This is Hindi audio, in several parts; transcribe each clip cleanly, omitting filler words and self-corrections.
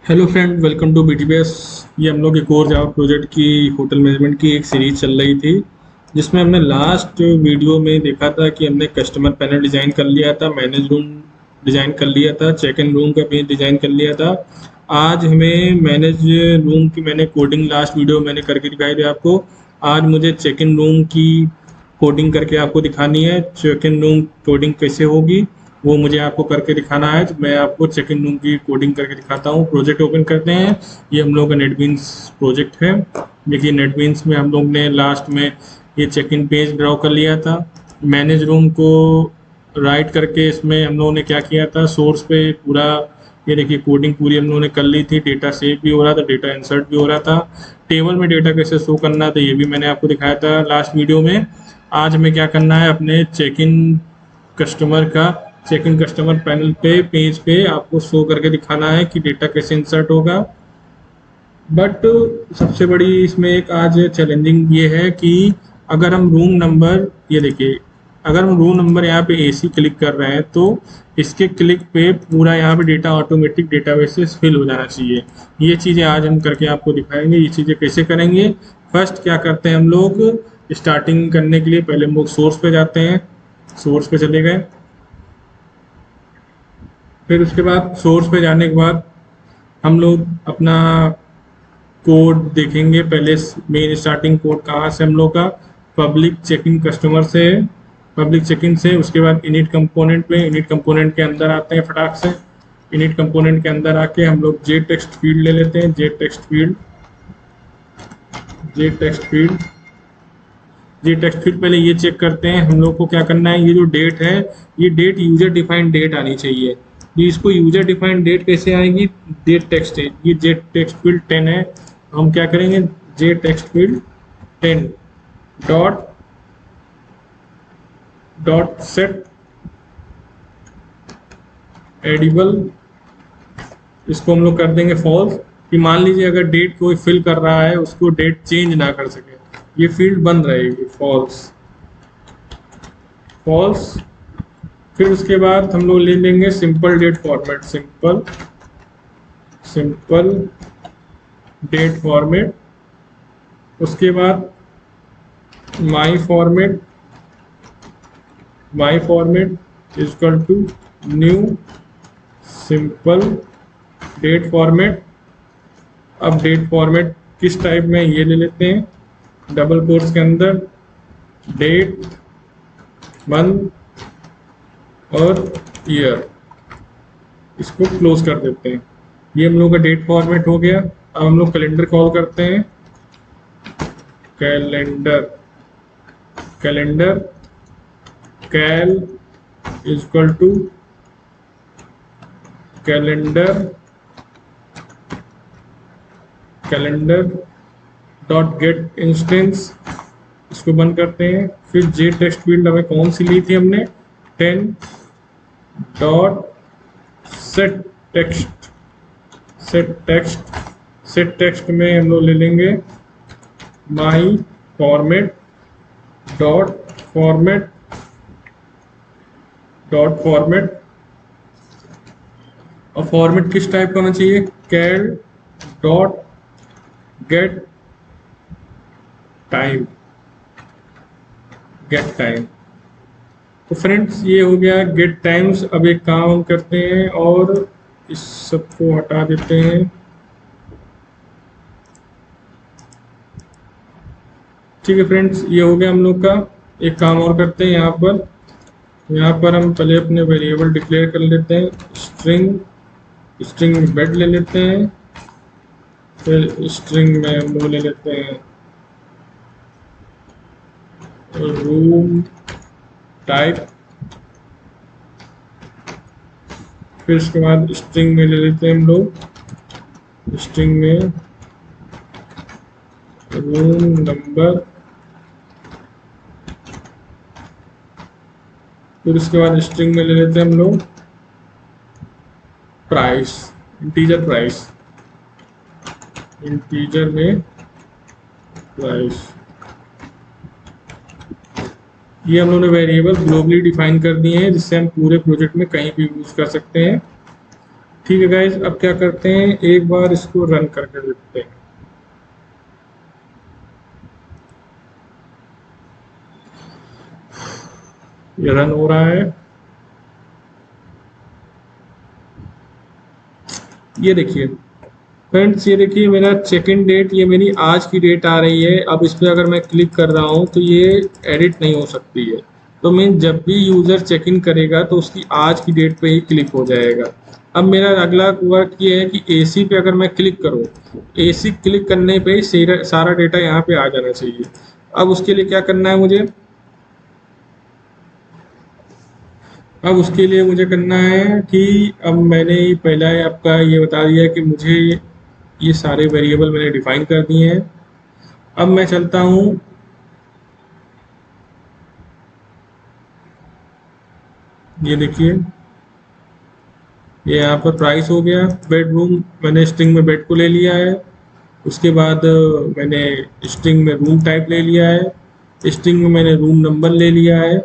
Hello friend, welcome to BTBS। ये हम लोग एक और जावा प्रोजेक्ट की होटल मैनेजमेंट की एक सीरीज चल रही थी, जिसमें हमने लास्ट वीडियो में देखा था कि हमने कस्टमर पैनल डिज़ाइन कर लिया था, मैनेज रूम डिज़ाइन कर लिया था, चेक इन रूम का पेज डिज़ाइन कर लिया था। आज हमें मैनेज रूम की मैंने कोडिंग लास्ट वीडियो मैंने करके दिखाई थी आपको। आज मुझे चेक इन रूम की कोडिंग करके आपको दिखानी है। चेक इन रूम कोडिंग कैसे होगी वो मुझे आपको करके दिखाना है, तो मैं आपको चेक इन रूम की कोडिंग करके दिखाता हूँ। प्रोजेक्ट ओपन करते हैं। ये हम लोग का नेटबीन्स प्रोजेक्ट है। देखिए, नेटबीन्स में हम लोग ने लास्ट में ये चेक इन पेज ड्रॉ कर लिया था। मैनेज रूम को राइट करके इसमें हम लोगों ने क्या किया था, सोर्स पे पूरा ये देखिए कोडिंग पूरी हम लोगों ने कर ली थी। डेटा सेव भी हो रहा था, डेटा इंसर्ट भी हो रहा था। टेबल में डेटा कैसे शो करना है तो ये भी मैंने आपको दिखाया था लास्ट वीडियो में। आज हमें क्या करना है, अपने चेक इन कस्टमर का चेक इन कस्टमर पैनल पे पेज पे आपको शो करके दिखाना है कि डेटा कैसे इंसर्ट होगा। बट सबसे बड़ी इसमें एक आज चैलेंजिंग ये है कि अगर हम रूम नंबर, ये देखिए, अगर हम रूम नंबर यहाँ पे AC क्लिक कर रहे हैं तो इसके क्लिक पे पूरा यहाँ पे डेटा ऑटोमेटिक डेटाबेस से फिल हो जाना चाहिए। ये चीज़ें आज हम करके आपको दिखाएंगे। ये चीज़ें कैसे करेंगे, फर्स्ट क्या करते हैं हम लोग, स्टार्टिंग करने के लिए पहले हम लोग सोर्स पे जाते हैं। सोर्स पे चले गए, फिर उसके बाद सोर्स पे जाने के बाद हम लोग अपना कोड देखेंगे। पहले मेन स्टार्टिंग कोड कहाँ से हम लोग का, पब्लिक चेकिंग कस्टमर से है, पब्लिक चेकिंग से। उसके बाद इनिट कंपोनेंट में, इनिट कंपोनेंट के अंदर आते हैं फटाक से। इनिट कंपोनेंट के अंदर आके हम लोग जे टेक्स्ट फील्ड ले लेते हैं। जे टेक्स्ट फील्ड, जे टेक्स्ट फील्ड, ये टेक्स्ट फील्ड पहले ये चेक करते हैं हम लोग को क्या करना है। ये जो डेट है, ये डेट यूजर डिफाइंड डेट आनी चाहिए। ये इसको यूजर डिफाइंड डेट कैसे आएगी, डेट टेक्स्ट है, ये जे टेक्स्ट फील्ड 10 है। हम क्या करेंगे, J text field 10 dot dot set editable, इसको हम लोग कर देंगे फॉल्स। कि मान लीजिए अगर डेट कोई फिल कर रहा है, उसको डेट चेंज ना कर सके, ये फील्ड बंद रहेगी, फॉल्स फॉल्स। फिर उसके बाद हम लोग ले लेंगे simple date format, simple simple date format. उसके बाद my format is equal to new simple date format. अब डेट फॉर्मेट किस टाइप में, ये ले लेते हैं, डबल कोट्स के अंदर डेट, मंथ और ईयर, इसको क्लोज कर देते हैं। ये हम लोग का डेट फॉर्मेट हो गया। अब हम लोग कैलेंडर कॉल करते हैं। Calendar calendar cal is equal to calendar calendar dot get instance, इसको बंद करते हैं। फिर जे टेक्स्ट फील्ड हमें कौन सी ली थी हमने, 10 dot set text, set text में हम लोग ले लेंगे my format dot format dot format. और फॉर्मेट किस टाइप का होना चाहिए, cal dot get time, get time. तो फ्रेंड्स, ये हो गया गेट टाइम्स। अब एक काम हम करते हैं और इस सबको हटा देते हैं। ठीक है फ्रेंड्स, ये हो गया हम लोग का। एक काम और करते हैं, यहाँ पर हम पहले अपने वेरिएबल डिक्लेयर कर लेते हैं। स्ट्रिंग में बेड ले लेते हैं। फिर स्ट्रिंग में हम लोग ले लेते हैं रूम टाइप। फिर उसके बाद स्ट्रिंग में ले लेते हैं हम लोग, स्ट्रिंग में रूम नंबर। फिर उसके बाद स्ट्रिंग में ले लेते हैं हम लोग प्राइस, इंटीजर प्राइस, इंटीजर में प्राइस। ये हम लोगों ने वेरिएबल ग्लोबली डिफाइन कर दिए हैं, जिससे हम पूरे प्रोजेक्ट में कहीं भी यूज कर सकते हैं। ठीक है गाइज, अब क्या करते हैं, एक बार इसको रन करके देखते हैं। ये रन हो रहा है। ये देखिए फ्रेंड्स, ये देखिए मेरा चेक इन डेट, ये मेरी आज की डेट आ रही है। अब इस पर अगर मैं क्लिक कर रहा हूँ तो ये एडिट नहीं हो सकती है। तो मैं जब भी यूज़र चेक इन करेगा तो उसकी आज की डेट पे ही क्लिक हो जाएगा। अब मेरा अगला वर्क ये है कि एसी पे अगर मैं क्लिक करूँ, एसी क्लिक करने पे ही सारा डेटा यहाँ पे आ जाना चाहिए। अब उसके लिए क्या करना है मुझे, अब उसके लिए मुझे करना है कि अब मैंने पहला आपका ये बता दिया कि मुझे ये सारे वेरिएबल मैंने डिफाइन कर दिए हैं। अब मैं चलता हूँ, ये देखिए ये यहाँ पर प्राइस हो गया। बेडरूम मैंने स्ट्रिंग में बेड को ले लिया है। उसके बाद मैंने स्ट्रिंग में रूम टाइप ले लिया है। स्ट्रिंग में मैंने रूम नंबर ले लिया है।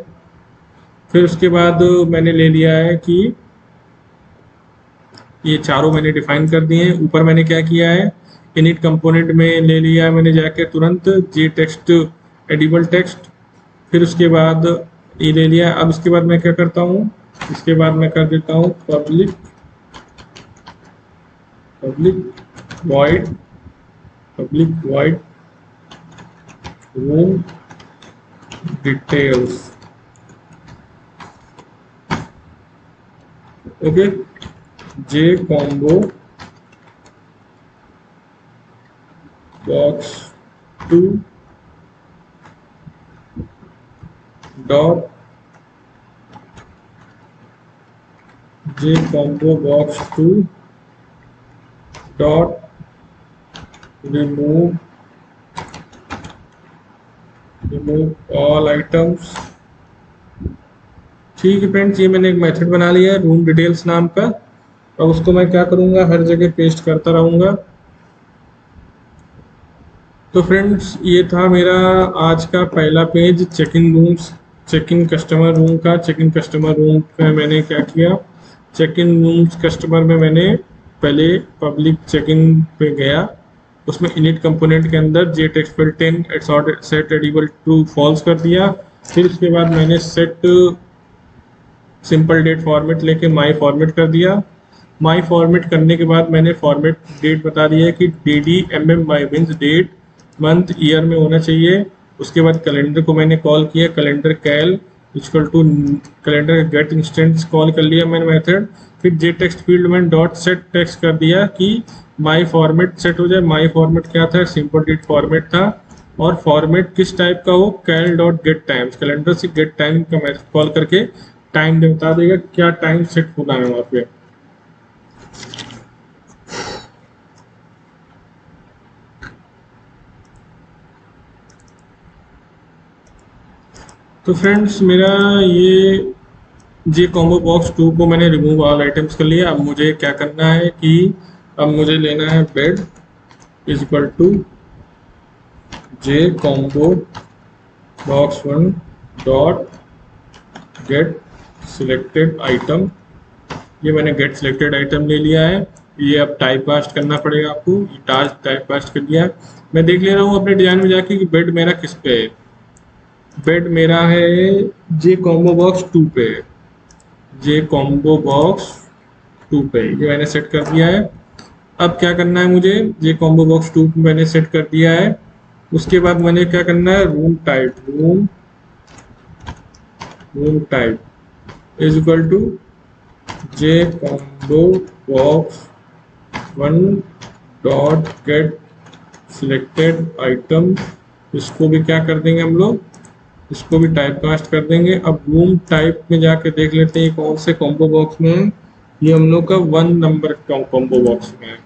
फिर उसके बाद मैंने ले लिया है कि ये चारों मैंने डिफाइन कर दिए हैं। ऊपर मैंने क्या किया है, इनिट कंपोनेंट में ले लिया है मैंने जाके तुरंत जे टेक्स्ट एडिबल टेक्स्ट। फिर उसके बाद ये ले लिया। अब इसके बाद मैं क्या करता हूँ, इसके बाद मैं कर देता हूँ public public void room details. Okay, J combo box 2 dot J combo box 2 dot remove all items. ठीक है फ्रेंड्स, ये मैंने एक मेथड बना लिया है रूम डिटेल्स नाम का। अब उसको मैं क्या करूँगा, हर जगह पेस्ट करता रहूँगा। तो फ्रेंड्स, ये था मेरा आज का पहला page check in rooms, check in customer room का। चेक इन कस्टमर रूम पे मैंने क्या किया, चेक इन रूम्स कस्टमर में मैंने पहले पब्लिक चेक इन पे गया, उसमें इनिट कंपोनेंट के अंदर J text field 10 set editable to false कर दिया। फिर उसके बाद मैंने सेट सिंपल डेट फॉर्मेट लेके माई फॉर्मेट कर दिया। माई फॉर्मेट करने के बाद मैंने फॉर्मेट डेट बता दिया है कि DDMMY means date month year में होना चाहिए। उसके बाद कैलेंडर को मैंने कॉल किया, calendar cal equal to calendar get instance call कर लिया मैंने मेथड। फिर जे टेक्स्ट फील्ड में डॉट सेट टेक्स्ट कर दिया कि माई फॉर्मेट सेट हो जाए। माई फॉर्मेट क्या था, सिंपल डेट फॉर्मेट था। और फॉर्मेट किस टाइप का हो, कैल डॉट गेट टाइम्स, कैलेंडर से गेट टाइम का मैसेज कॉल करके टाइम बता देगा क्या टाइम सेट होना है वहाँ पे। तो फ्रेंड्स, मेरा ये जे कॉम्बो बॉक्स 2 को मैंने रिमूव ऑल आइटम्स कर लिया। अब मुझे क्या करना है कि अब मुझे लेना है bed is equal to J combo box 1 dot get selected item. ये मैंने गेट सिलेक्टेड आइटम ले लिया है। ये अब टाइप कास्ट करना पड़ेगा आपको, ये टाइप कास्ट कर दिया है। मैं देख ले रहा हूँ अपने डिजाइन में जाके कि बेड मेरा किस पे है। बेड मेरा है जे कॉम्बो बॉक्स 2 पे, जे कॉम्बो बॉक्स 2 पे, ये मैंने सेट कर दिया है। अब क्या करना है मुझे, जे कॉम्बो बॉक्स 2 पे मैंने सेट कर दिया है। उसके बाद मैंने क्या करना है, room type is equal to J combo box 1 dot get selected item. इसको भी क्या कर देंगे हम लोग, इसको भी टाइप कास्ट कर देंगे। अब रूम टाइप में जाके देख लेते हैं कौन से कॉम्बो बॉक्स में है। ये हम लोग का 1 नंबर कॉम्बो बॉक्स में है।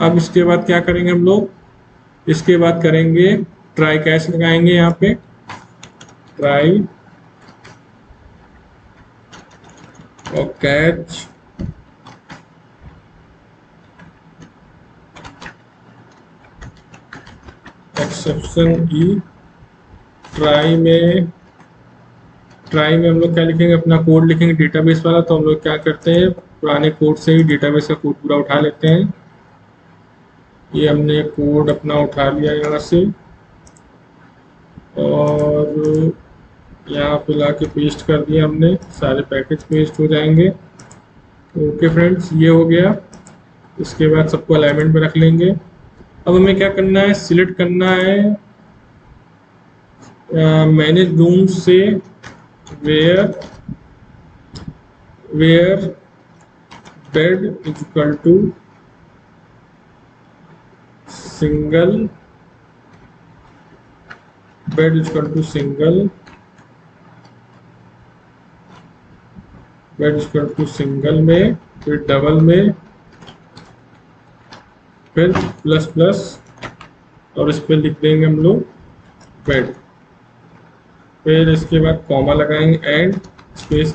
अब इसके बाद क्या करेंगे हम लोग, इसके बाद करेंगे ट्राई कैच लगाएंगे यहाँ पे, ट्राई और कैच एक्सेप्शन ई। ट्राई में हम लोग क्या लिखेंगे, अपना कोड लिखेंगे डेटाबेस वाला। तो हम लोग क्या करते हैं, पुराने कोड से ही डेटाबेस का कोड पूरा उठा लेते हैं। ये हमने कोड अपना उठा लिया यहाँ से और यहाँ पे ला के पेस्ट कर दिया हमने, सारे पैकेज पेस्ट हो जाएंगे। ओके फ्रेंड्स, ये हो गया। इसके बाद सबको अलाइनमेंट में रख लेंगे। अब हमें क्या करना है, सिलेक्ट करना है मैनेज रूम से where bed is equal to single bed is equal to single bed is equal to single में, फिर डबल में, फिर प्लस प्लस और इस पर लिख देंगे हम लोग बेड। फिर इसके बाद कॉमा लगाएंगे, एंड स्पेस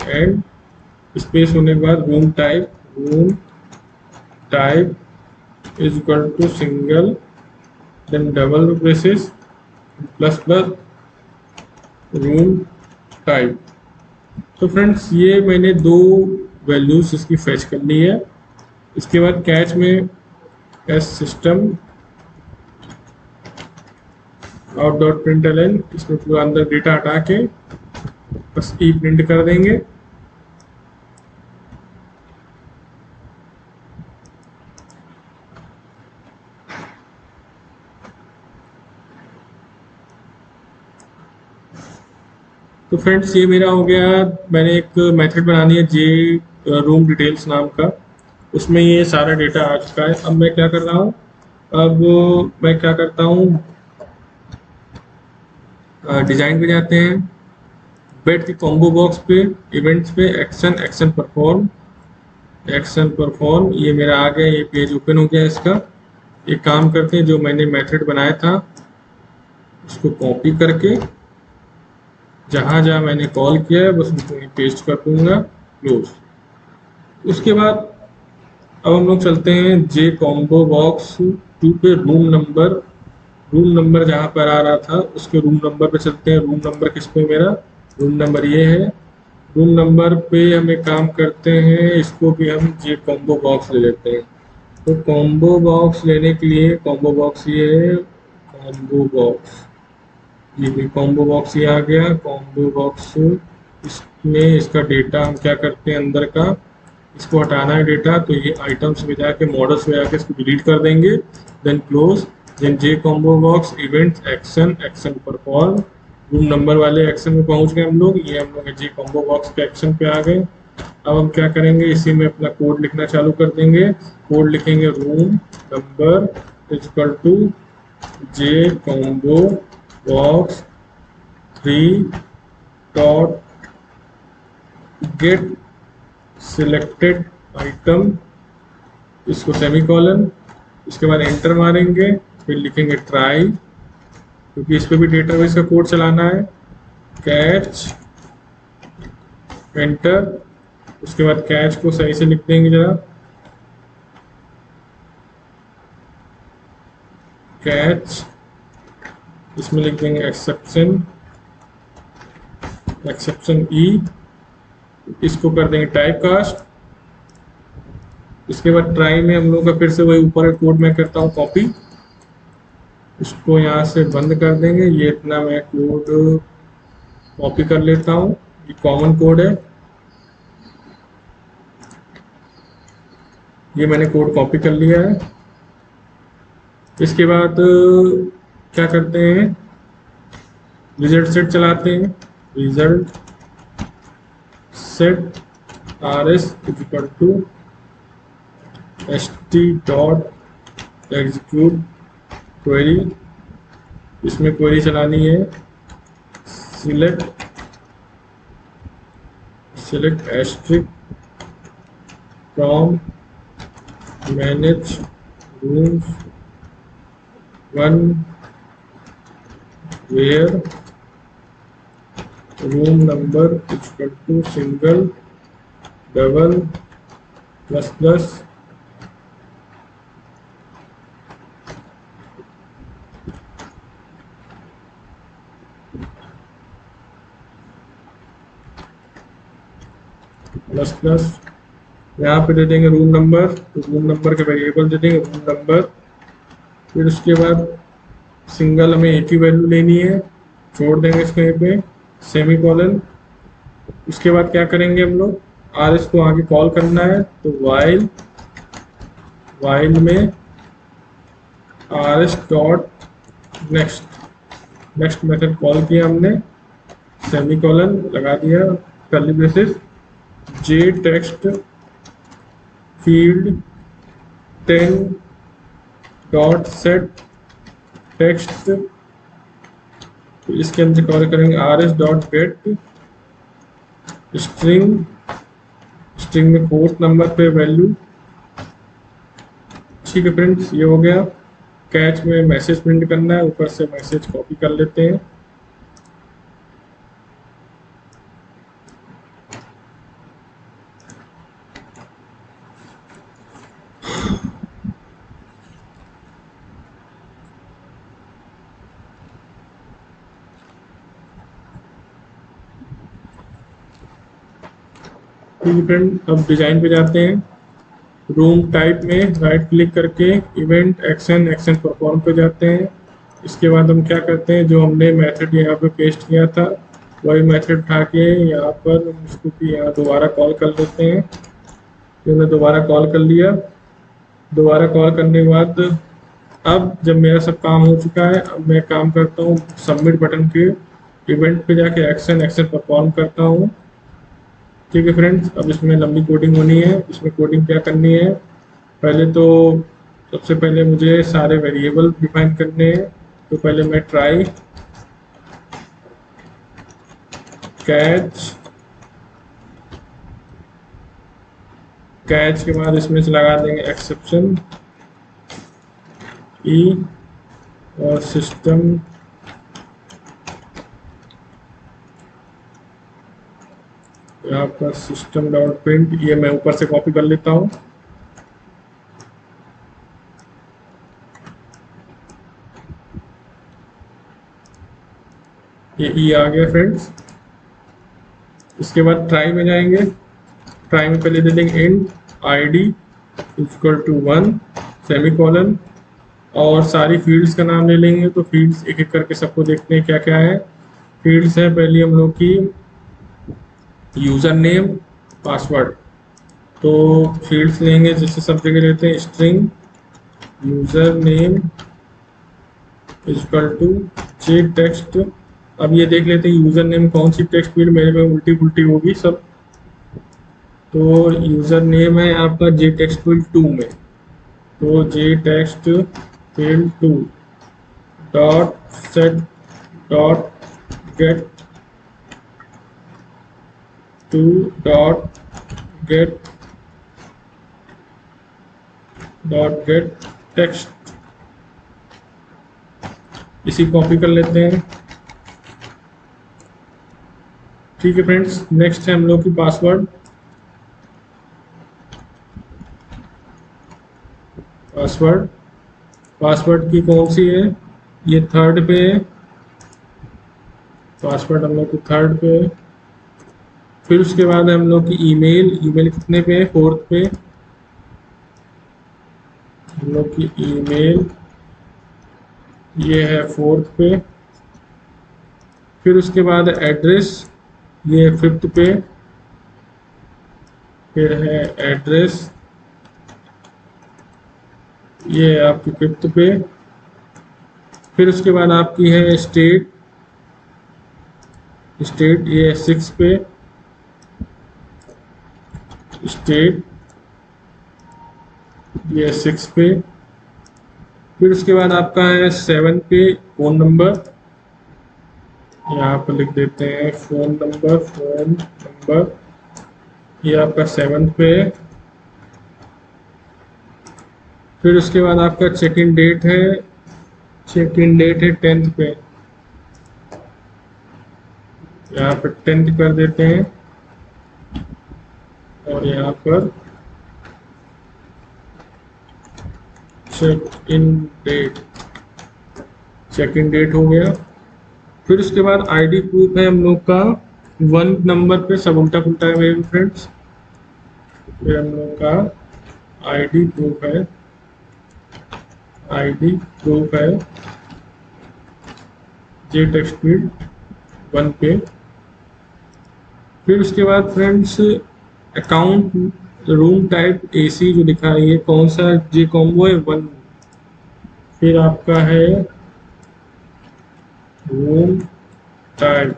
होने के बाद room type is equal to single, then double braces plus plus room type. तो फ्रेंड्स ये मैंने दो वैल्यूज इसकी फैच कर ली है। इसके बाद कैच में S system out dot println, इसमें पूरा अंदर डेटा हटा के बस ई प्रिंट कर देंगे। तो फ्रेंड्स ये मेरा हो गया। मैंने एक मेथड बनानी है जे रूम डिटेल्स नाम का, उसमें ये सारा डेटा आ चुका है। अब मैं क्या कर रहा हूँ, अब मैं क्या करता हूँ, डिजाइन पे जाते हैं, बेड की कॉम्बो बॉक्स पे, इवेंट्स पे, एक्शन परफॉर्म, ये मेरा आ गया, ये पेज ओपन हो गया इसका। एक काम करते हैं, जो मैंने मेथड बनाया था उसको कॉपी करके जहाँ जहाँ मैंने कॉल किया है बस उसको पेस्ट कर दूंगा, क्लोज। उसके बाद अब हम लोग चलते हैं जे कॉम्बो बॉक्स 2 पे, रूम नंबर जहाँ पर आ रहा था उसके रूम नंबर पे चलते हैं। रूम नंबर किस पे, मेरा रूम नंबर ये है। रूम नंबर पे हम एक काम करते हैं, इसको भी हम जे कॉम्बो बॉक्स ले लेते हैं। तो कॉम्बो बॉक्स लेने के लिए कॉम्बो बॉक्स ये है, कॉम्बो बॉक्स ये कॉम्बो बॉक्स ये आ गया। कॉम्बो बॉक्स इसमें इसका डेटा हम क्या करते हैं, अंदर का इसको हटाना है डेटा, तो ये आइटम्स में जाके मॉडल्स में जाके इसको डिलीट कर देंगे, then close. Then J combo box events action perform, room number वाले एक्शन में पहुंच गए हम लोग। ये हम लोग जे कॉम्बो बॉक्स के एक्शन पे आ गए। अब हम क्या करेंगे, इसी में अपना कोड लिखना चालू कर देंगे। कोड लिखेंगे room number is equal to J combo box 3 dot get selected item, इसको सेमीकोलन, इसके बाद एंटर मारेंगे, फिर लिखेंगे ट्राई, क्योंकि इस पे भी डेटाबेस का कोड चलाना है। कैच एंटर, उसके बाद कैच को सही से लिख देंगे जरा, कैच, इसमें लिख देंगे एक्सेप्शन ई, इसको कर देंगे टाइप कास्ट। इसके बाद ट्राई में हम लोग का फिर से वही ऊपर का कोड मैं करता हूँ कॉपी, इसको यहाँ से बंद कर देंगे। ये इतना मैं कोड कॉपी कर लेता हूँ, ये कॉमन कोड है, ये मैंने कोड कॉपी कर लिया है। इसके बाद क्या करते हैं, रिजल्ट सेट चलाते हैं। Result set RS is equal to st dot execute query, इसमें क्वेरी चलानी है, select asterisk from manage rooms 1 where room number is equal to single double plus plus plus plus यहाँ पे दे देंगे रूम नंबर, तो रूम नंबर के वेरिएबल दे देंगे रूम नंबर। फिर उसके बाद सिंगल हमें एक ही वैल्यू लेनी है, छोड़ देंगे इसको यहीं पे, सेमी कॉलन। उसके बाद क्या करेंगे हम लोग, आर एस को आगे कॉल करना है, तो वाइल, वाइल में R S dot next, next method call किया हमने, सेमी कॉलन लगा दिया, curly braces, J text field 10 dot set text, तो इसके अंदर कॉल करेंगे R S dot get string, string में फोर्थ नंबर पे वैल्यू। ठीक है फ्रेंड्स, ये हो गया। कैच में मैसेज प्रिंट करना है, ऊपर से मैसेज कॉपी कर लेते हैं। ठीक है फ्रेंड, अब डिजाइन पे जाते हैं। रूम टाइप में राइट क्लिक करके इवेंट एक्शन, एक्शन परफॉर्म पे जाते हैं। इसके बाद हम क्या करते हैं, जो हमने मेथड यहाँ पे पेस्ट किया था वही मेथड उठा के यहाँ पर उसको भी यहाँ दोबारा कॉल कर लेते हैं। तो हमने दोबारा कॉल कर लिया। दोबारा कॉल करने के बाद अब जब मेरा सब काम हो चुका है, अब मैं काम करता हूँ सबमिट बटन के, इवेंट पे जाके एक्शन, एक्शन परफॉर्म करता हूँ। ठीक है फ्रेंड्स, अब इसमें लंबी कोडिंग होनी है। इसमें कोडिंग क्या करनी है, पहले तो सबसे पहले मुझे सारे वेरिएबल डिफाइन करने हैं। तो पहले मैं ट्राई कैच, कैच के बाद इसमें से लगा देंगे एक्सेप्शन ई, और सिस्टम यहाँ पर सिस्टम डॉट प्रिंट, ये मैं ऊपर से कॉपी कर लेता हूँ। ये ई आ गया फ्रेंड्स। इसके बाद ट्राई में जाएंगे। ट्राई में पहले दे देंगे int id equal to 1 semicolon, और सारी फील्ड्स का नाम ले लेंगे। तो फील्ड्स एक एक करके सबको देखते हैं क्या क्या है। फील्ड्स है पहली हम लोग की यूज़र नेम, पासवर्ड। तो फील्ड्स लेंगे जैसे सब जगह लेते हैं, string user name equal to J text. अब ये देख लेते हैं यूज़र नेम कौन सी टेक्स्ट फील्ड, मेरे में उल्टी पुल्टी होगी सब। तो यूज़र नेम है आपका जे टेक्स्ट फील्ड 2 में, तो J text field 2 dot set dot get to dot get text, इसी कॉपी कर लेते हैं। ठीक है फ्रेंड्स, नेक्स्ट है हम लोग की पासवर्ड। पासवर्ड, पासवर्ड की कौन सी है, ये थर्ड पे, पासवर्ड हम लोग की थर्ड पे। फिर उसके बाद हम लोग की ईमेल, ईमेल कितने पे, फोर्थ पे। हम लोग की ईमेल ये है फोर्थ पे। फिर उसके बाद एड्रेस, ये फिफ्थ पे। फिर है एड्रेस, ये है आपकी फिफ्थ पे। फिर उसके बाद आपकी है स्टेट, स्टेट ये है सिक्स पे, स्टेट ये है सिक्स पे। फिर उसके बाद आपका है 7 पे फ़ोन नंबर, यहाँ पर लिख देते हैं फ़ोन नंबर, फ़ोन नंबर ये आपका 7 पे है। फिर उसके बाद आपका चेक इन डेट है, चेक इन डेट है 10th पे, यहाँ पर 10th कर देते हैं। और यहाँ पर check in date, check in date हो गया। फिर उसके बाद आईडी प्रूफ है हम लोग का 1 नंबर पे, सब उल्टा पुल्टा है मेरे फ्रेंड्स। फिर हम लोग का आईडी प्रूफ है, आईडी प्रूफ है जे टेक्स्ट फील्ड 1 पे। फिर उसके बाद friends account room type AC जो लिखा है ये कौन सा जे कॉम्बो है 1। फिर आपका है रूम टाइप,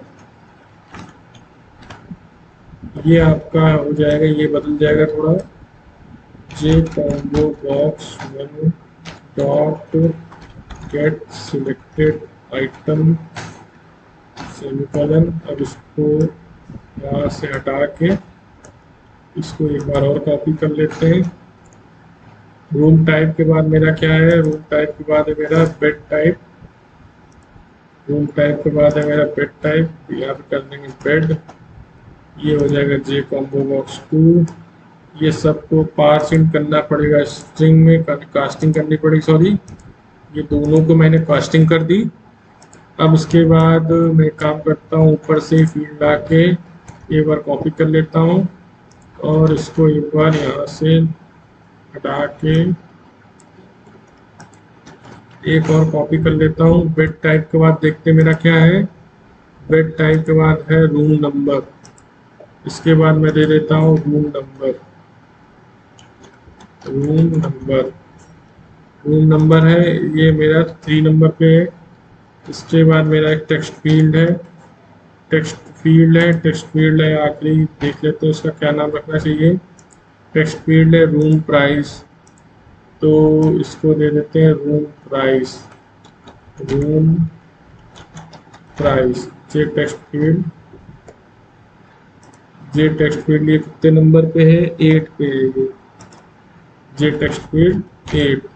ये आपका हो जाएगा, ये बदल जाएगा थोड़ा, J combo box 1 dot get selected item semicolon. अब इसको यहाँ से हटा के इसको एक बार और कॉपी कर लेते हैं। रूम टाइप के बाद मेरा क्या है, रूम टाइप के बाद है मेरा बेड टाइप, रूम टाइप के बाद है मेरा बेड टाइप, यहाँ पे कर देंगे बेड, ये हो जाएगा जे कॉम्बो बॉक्स 2। ये सबको पार्स इन करना पड़ेगा, स्ट्रिंग में कास्टिंग करनी पड़ेगी, सॉरी ये दोनों को मैंने कास्टिंग कर दी। अब उसके बाद मैं काम करता हूँ, ऊपर से फील्ड ला के एक बार कॉपी कर लेता हूँ और इसको एक बार यहाँ से हटा के एक और कॉपी कर लेता हूँ। बेड टाइप के बाद देखते मेरा क्या है, बेड टाइप के बाद है रूम नंबर, इसके बाद मैं दे देता हूँ room number, room number, room number है ये मेरा 3 नंबर पे है। इसके बाद मेरा एक टेक्स्ट फील्ड है, टेक्स्ट फील्ड है, टेक्स्ट फील्ड है, आखिरी देख लेते हैं उसका क्या नाम रखना चाहिए। टेक्स्ट फील्ड है रूम प्राइस, तो इसको दे देते हैं रूम प्राइस, रूम प्राइस। जे टेक्स्ट फील्ड, जे टेक्स्ट फील्ड ये कितने नंबर पे है, 8 पे है ये, जे टेक्स्ट फील्ड 8।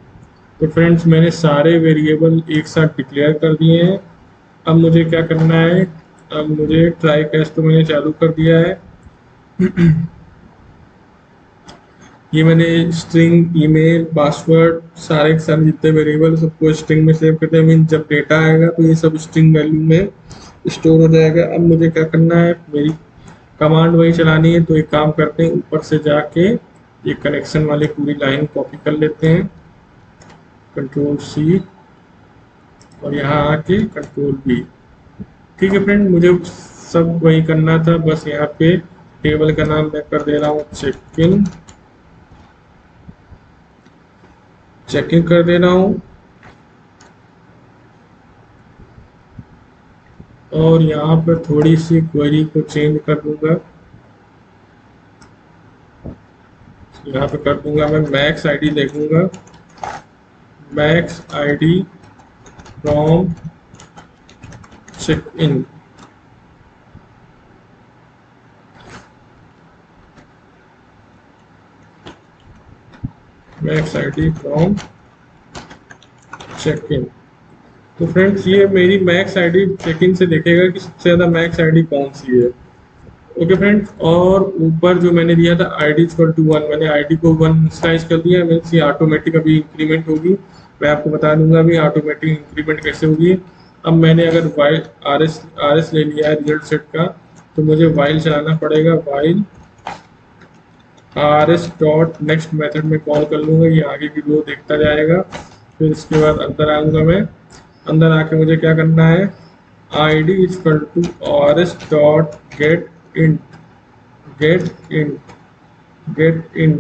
तो फ्रेंड्स मैंने सारे वेरिएबल एक साथ डिक्लेयर कर दिए हैं। अब मुझे क्या करना है, अब मुझे ट्राई कैच तो मैंने चालू कर दिया है। ये मैंने स्ट्रिंग, ईमेल, पासवर्ड सारे के सारे जितने वेरिएबल सबको स्ट्रिंग में सेव करते हैं, मीन जब डेटा आएगा तो ये सब स्ट्रिंग वैल्यू में स्टोर हो जाएगा। अब मुझे क्या करना है, मेरी कमांड वही चलानी है, तो एक काम करते हैं, ऊपर से जाके ये कनेक्शन वाली पूरी लाइन कॉपी कर लेते हैं, कंट्रोल सी, और यहाँ आके कंट्रोल बी। ठीक है फ्रेंड, मुझे सब वही करना था, बस यहाँ पे टेबल का नाम मैं कर दे रहा हूँ चेक इन, चेक इन कर दे रहा हूँ। और यहाँ पर थोड़ी सी क्वेरी को चेंज कर दूंगा, यहाँ पे कर दूंगा मैं मैक्स आईडी देखूंगा, max ID from check in, max ID from check in. तो फ्रेंड्स ये मेरी मैक्स आईडी चेक इन से देखेगा कि सबसे ज़्यादा मैक्स आईडी कौन सी है। ओके फ्रेंड्स, और ऊपर जो मैंने दिया था आईडी इक्वल टू 1, मैंने आईडी को 1 इनिशियलाइज कर दिया, मीन्स ये ऑटोमेटिक अभी इंक्रीमेंट होगी। मैं आपको बता दूंगा अभी ऑटोमेटिक इंक्रीमेंट कैसे होगी। अब मैंने अगर वाइल आर एस ले लिया है रिजल्ट सेट का, तो मुझे वाइल चलाना पड़ेगा, while are S dot next method में कॉल कर लूँगा, ये आगे की रो देखता जाएगा। फिर इसके बाद अंदर आऊँगा मैं, अंदर आके मुझे क्या करना है, I D equal to R S dot get in, get in, get in,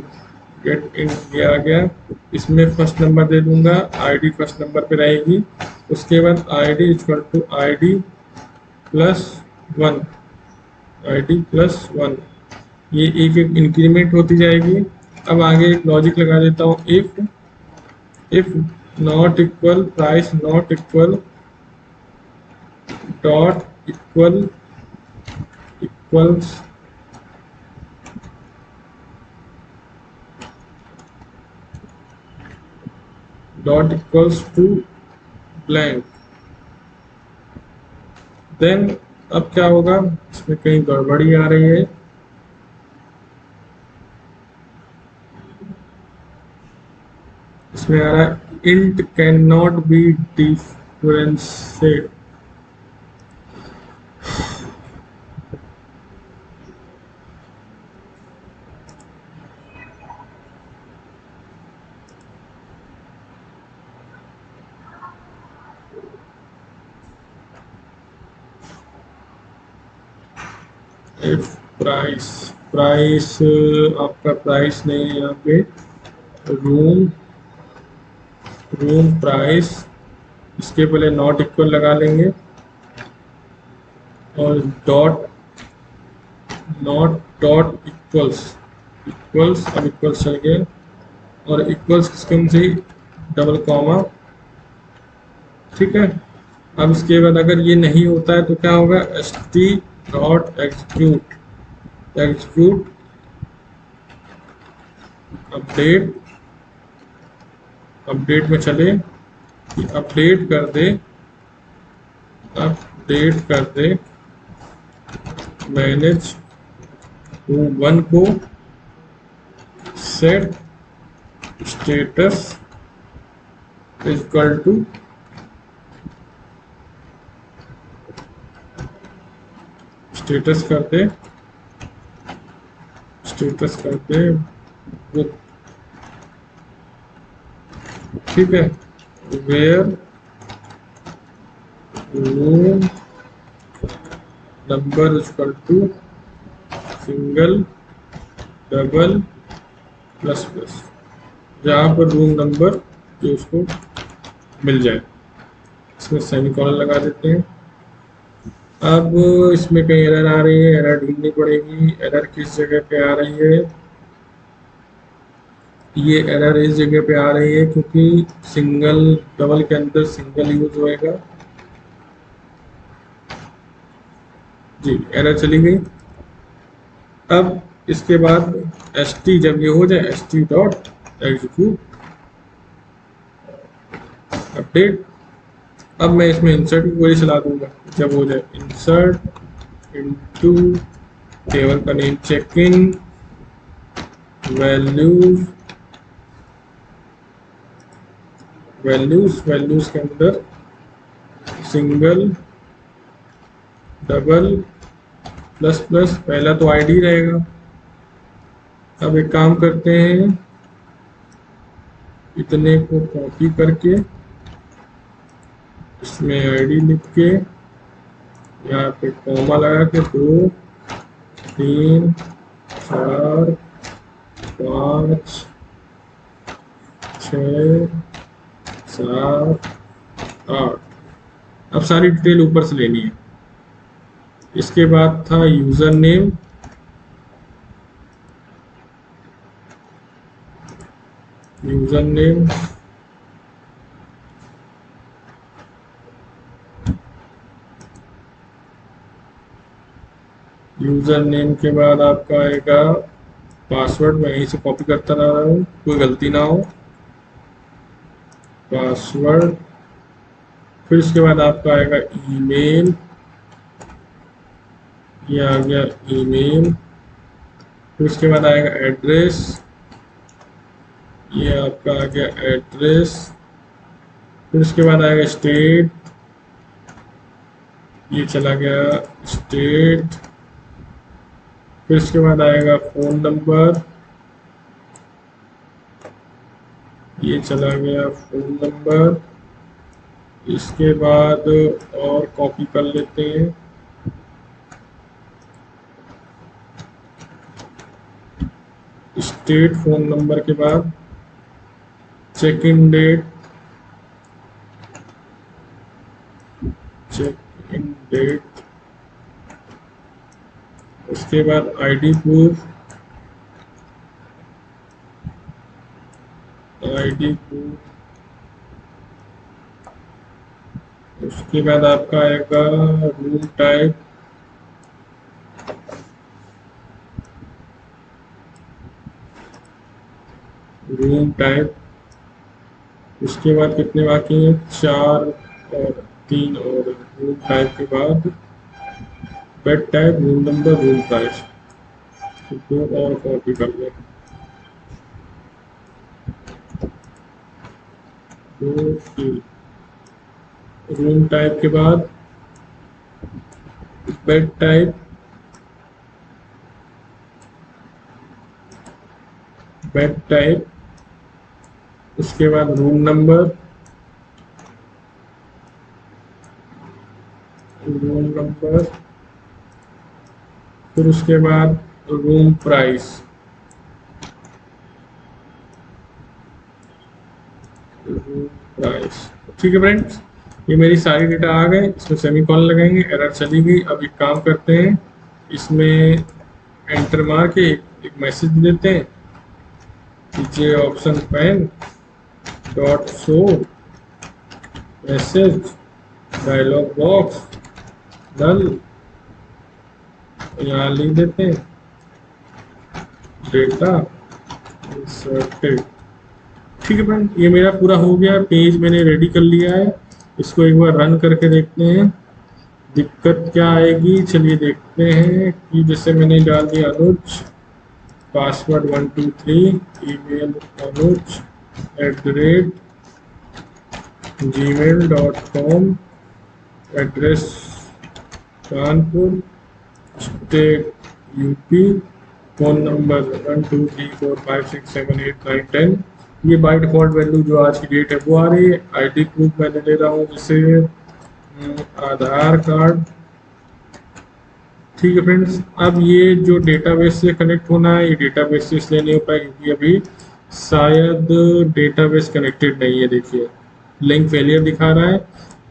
get in ये आ गया। इसमें फर्स्ट नंबर दे दूंगा, आईडी फर्स्ट नंबर पे रहेगी। उसके बाद ID equal to ID plus 1, ID plus 1, ये एक एक इंक्रीमेंट होती जाएगी। अब आगे एक लॉजिक लगा देता हूँ, if not equal price not equal dot equal equals dot equals to blank, then अब क्या होगा, इसमें कहीं गड़बड़ी आ रही है, इसमें आ रहा है int can not be differentiate, if price, price आपका प्राइस नहीं है यहाँ पे, रूम, रूम प्राइस, इसके पहले नॉट इक्वल लगा लेंगे और dot, not dot equals, equals, अब इक्वल्स चल गए और इक्वल्स किसके से डबल कॉमा, ठीक है। अब इसके बाद अगर ये नहीं होता है तो क्या होगा, S T dot execute, execute update, update में चले कि अपडेट कर दे, अपडेट कर दे मैनेज वन को set status equal to, status कर दे, स्टेटस कर दे वो, ठीक है, where room number equal to single double plus plus, जहाँ पर रूम नंबर जो उसको मिल जाए, इसमें सेमीकोलन लगा देते हैं। अब इसमें कहीं एरर आ रही है, एरर ढूंढनी पड़ेगी, एरर किस जगह पे आ रही है, ये एरर इस जगह पे आ रही है क्योंकि सिंगल डबल के अंदर सिंगल यूज होएगा, जी एरर चली गई। अब इसके बाद एस टी जब ये हो जाए, S T dot execute update, अब मैं इसमें इंसर्ट की क्वेरी चला दूंगा, जब हो जाए इंसर्ट इनटू टेबल का name check in values, values, values के अंदर सिंगल डबल प्लस प्लस, पहला तो आईडी रहेगा। अब एक काम करते हैं, इतने को कॉपी करके इसमें आईडी लिख के यहाँ पे कॉमा लगा के 2 3 4 5 6 7 8, अब सारी डिटेल ऊपर से लेनी है। इसके बाद था user name, user name, user name के बाद आपका आएगा पासवर्ड, मैं यहीं से कॉपी करता रह रहा हूँ, कोई गलती ना हो, पासवर्ड, फिर इसके बाद आपका आएगा ईमेल, ये आ गया ईमेल, फिर उसके बाद आएगा एड्रेस, ये आपका आ गया एड्रेस, फिर उसके बाद आएगा स्टेट, ये चला गया स्टेट, फिर उसके बाद आएगा फ़ोन नंबर, ये चला गया फ़ोन नंबर, इसके बाद और कॉपी कर लेते हैं, स्टेट फ़ोन नंबर के बाद check in date, check in date, उसके बाद आईडी प्रूफ, आईडी प्रूफ, उसके बाद आपका आएगा रूम टाइप, रूम टाइप, उसके बाद कितने बाकी हैं, 4 और 3 और रूम टाइप के बाद bed type, room number, room price, तो 2 और कॉपी कर लें, 2 3, रूम टाइप के बाद बेड टाइप, बेड टाइप, उसके बाद रूम नंबर, रूम नंबर, फिर उसके बाद रूम प्राइस, ठीक है फ्रेंड्स, ये मेरी सारी डेटा आ गए। इसमें सेमीकॉलन लगाएंगे, एरर चली गई। अब एक काम करते हैं, इसमें एंटर मार के एक मैसेज देते हैं, नीचे option pane dot show message dialog box डल, यहाँ लिख देते हैं डेटा इंसर्टेड। ठीक है फ्रेंड, ये मेरा पूरा हो गया, पेज मैंने रेडी कर लिया है। इसको एक बार रन करके देखते हैं दिक्कत क्या आएगी। चलिए देखते हैं कि जैसे मैंने डाल दिया Anuj, password 123, email anuj@gmail.com, address Kanpur, state UP, phone number 123456789110। ये बाय डिफ़ॉल्ट वैल्यू जो आज की डेट है वो आ रही है। आईडी प्रूफ मैंने ले रहा हूँ जैसे आधार कार्ड। ठीक है फ्रेंड्स, अब ये जो डेटाबेस से कनेक्ट होना है, ये डेटाबेस से इसलिए नहीं हो पाया क्योंकि अभी शायद डेटाबेस कनेक्टेड नहीं है। देखिए लिंक फेलियर दिखा रहा है।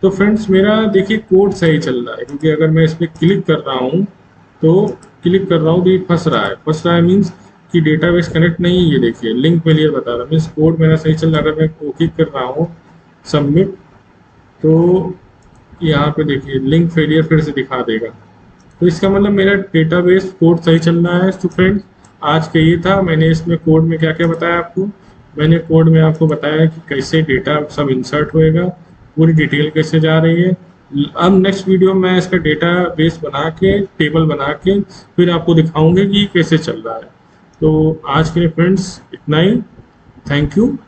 तो फ्रेंड्स मेरा देखिए कोड सही चल रहा है, क्योंकि अगर मैं इस पर क्लिक कर रहा हूँ तो ये फंस रहा है मीन्स कि डेटाबेस कनेक्ट नहीं है। ये देखिए लिंक फेलियर बता रहा है, मीन्स कोड मेरा सही चल रहा है। अगर मैं क्लिक कर रहा हूँ सबमिट, तो यहाँ पे देखिए लिंक फेलियर फिर से दिखा देगा। तो इसका मतलब मेरा डेटाबेस कोड सही चल रहा है। तो फ्रेंड्स आज का ये था, मैंने इसमें कोड में क्या क्या बताया आपको। मैंने कोड में आपको बताया कि कैसे डेटा सब इंसर्ट होएगा, पूरी डिटेल कैसे जा रही है। अब नेक्स्ट वीडियो में इसका डेटा बेस बना के, टेबल बना के फिर आपको दिखाऊंगे कि कैसे चल रहा है। तो आज के लिए फ्रेंड्स इतना ही, थैंक यू।